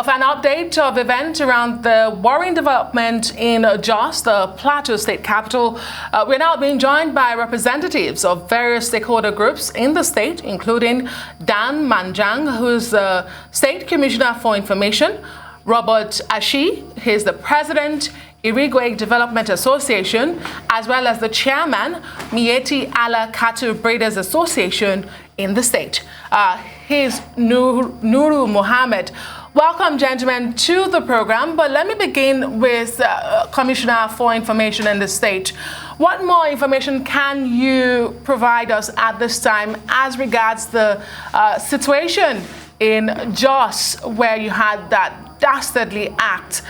Well, for an update of events around the worrying development in Jos, the Plateau state capital, we're now being joined by representatives of various stakeholder groups in the state, including Dan MANJANG, who's the State Commissioner for Information, Robert ASHI, he's the President, Irigwe Development Association, as well as the Chairman, Mieti Allah Cattle Breeders Association in the state. He's Nuru Mohammed. Welcome, gentlemen, to the program. But let me begin with Commissioner for Information in the state. What more information can you provide us at this time as regards the situation in Jos, where you had that dastardly act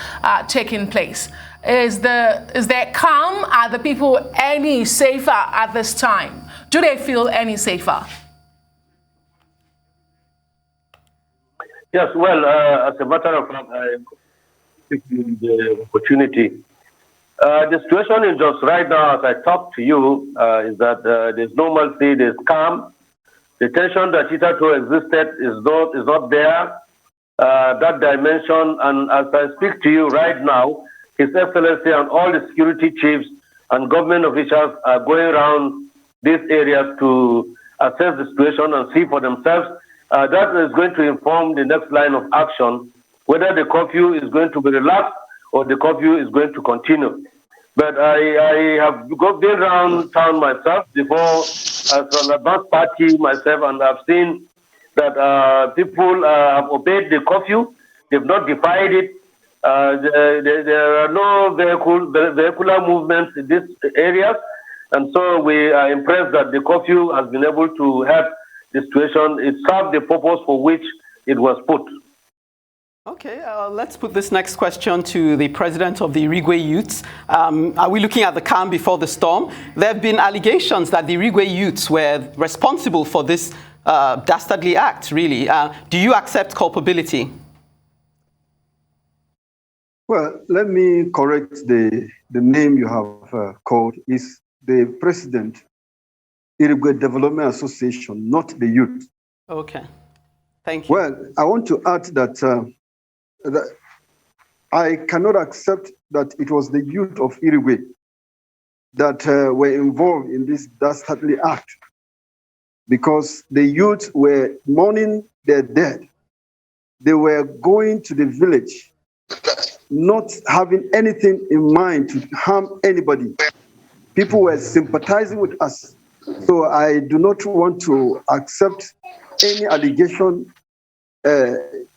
taking place? Is there calm? Are the people any safer at this time? Do they feel any safer? Yes, well, as a matter of fact, I'm taking the opportunity. The situation in Jos right now, as I talk to you, is that there's normalcy, there's calm. The tension that hitherto existed is not there. That dimension, and as I speak to you right now, His Excellency and all the security chiefs and government officials are going around these areas to assess the situation and see for themselves. That is going to inform the next line of action, whether the curfew is going to be relaxed or the curfew is going to continue. But I have been around town myself before as an advanced party myself, and I've seen that people have obeyed the curfew. They've not defied it. There are no vehicular movements in these areas, and so we are impressed that the curfew has been able to help the situation. It served the purpose for which it was put. Okay, let's put this next question to the president of the Irigwe youths. Are we looking at the calm before the storm? There have been allegations that the Irigwe youths were responsible for this dastardly act, really. Do you accept culpability? Well, let me correct the name you have called. Is the president, Irigwe Development Association, not the youth. Okay, thank you. Well, I want to add that, that I cannot accept that it was the youth of Irigwe that were involved in this dastardly act, because the youth were mourning their dead. They were going to the village, not having anything in mind to harm anybody. People were sympathizing with us. So I do not want to accept any allegation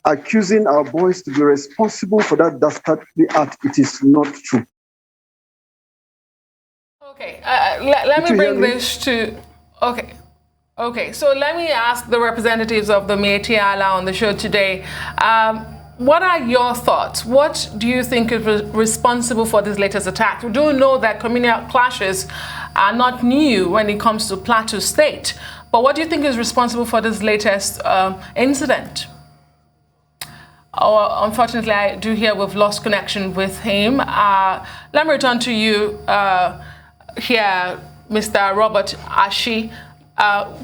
accusing our boys to be responsible for that dastardly act. It is not true. Okay, let me bring this to... Okay, so let me ask the representatives of the Mieti Allah on the show today. What are your thoughts? What do you think is responsible for this latest attack? We do know that communal clashes are not new when it comes to Plateau State, but what do you think is responsible for this latest incident? Unfortunately, I do hear we've lost connection with him. Let me return to you here, Mr. Robert ASHI.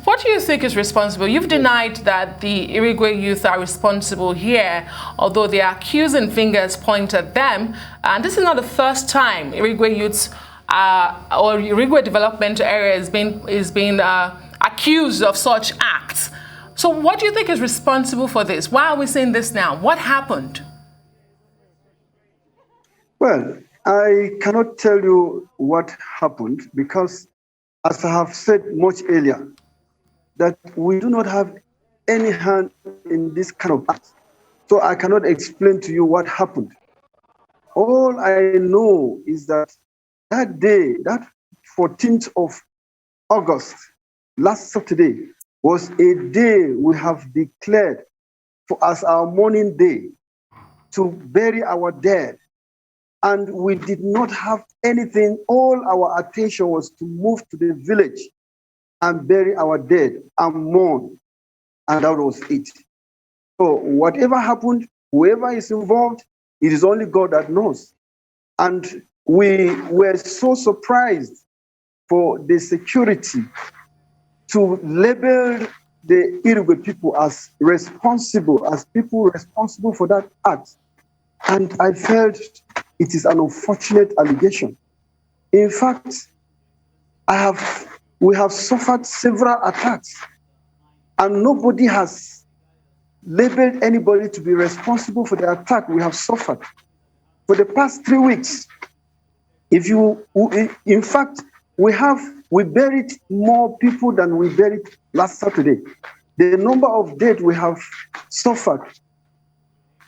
What do you think is responsible? You've denied that the Irigwe youth are responsible here, although the accusing fingers point at them. And this is not the first time Irigwe youths or Irigwe development area is being accused of such acts. So what do you think is responsible for this? Why are we seeing this now? What happened? Well, I cannot tell you what happened because, as I have said much earlier, that we do not have any hand in this kind of act. So I cannot explain to you what happened. All I know is that that day, that 14th of August, last Saturday, was a day we have declared as our mourning day to bury our dead. And we did not have anything. All our attention was to move to the village and bury our dead and mourn. And that was it. So whatever happened, whoever is involved, it is only God that knows. And we were so surprised for the security to label the Irigwe people as people responsible for that act. And I felt it is an unfortunate allegation. In fact, we have suffered several attacks, and nobody has labeled anybody to be responsible for the attack we have suffered. For the past 3 weeks, in fact, we buried more people than we buried last Saturday. The number of dead we have suffered,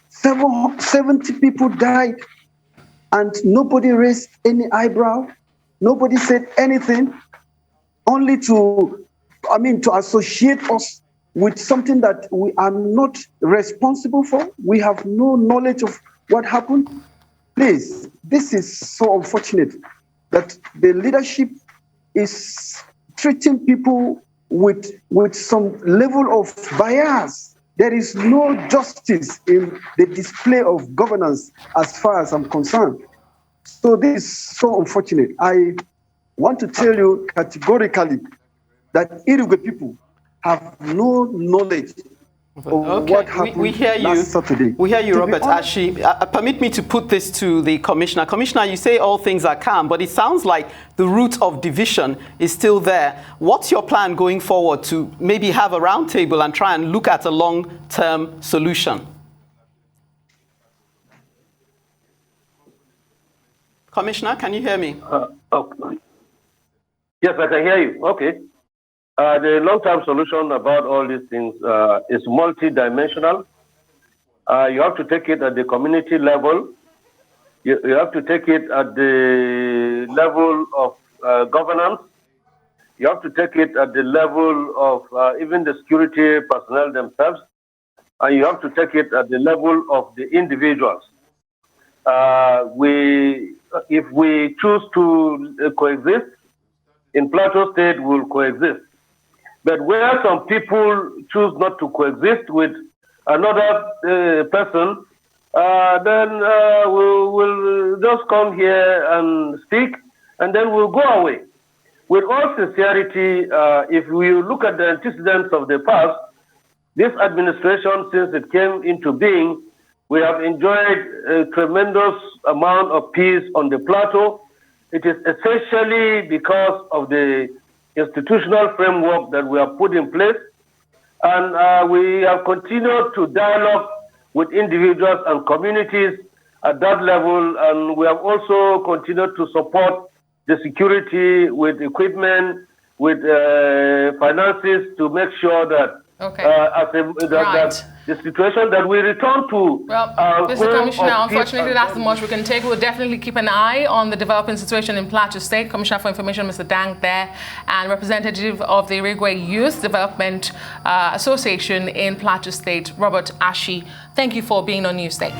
70 people died, and nobody raised any eyebrow. Nobody said anything, only to associate us with something that we are not responsible for. We have no knowledge of what happened. Please, this is so unfortunate that the leadership is treating people with some level of bias. There is no justice in the display of governance as far as I'm concerned. So this is so unfortunate. I want to tell you categorically that Irigwe people have no knowledge of what happened last Saturday. We hear you, Robert Ashi. Permit me to put this to the Commissioner. Commissioner, you say all things are calm, but it sounds like the root of division is still there. What's your plan going forward to maybe have a roundtable and try and look at a long-term solution? Commissioner, can you hear me? Okay. Yes, I can hear you. Okay. The long-term solution about all these things is multidimensional. You have to take it at the community level. You have to take it at the level of governance. You have to take it at the level of even the security personnel themselves. And you have to take it at the level of the individuals. If we choose to coexist, in Plateau State we'll coexist. But where some people choose not to coexist with another person, then we'll just come here and speak, and then we'll go away. With all sincerity, if we look at the antecedents of the past, this administration, since it came into being, we have enjoyed a tremendous amount of peace on the plateau. It is essentially because of the institutional framework that we have put in place. And we have continued to dialogue with individuals and communities at that level. And we have also continued to support the security with equipment, with finances to make sure that that the situation that we return to. Well, Mr. Commissioner, unfortunately, that's the most we can take. We'll definitely keep an eye on the developing situation in Plateau State. Commissioner for Information, Mr. Dang there, and representative of the Irigwe Youth Development Association in Plateau State, Robert Ashi. Thank you for being on News Day.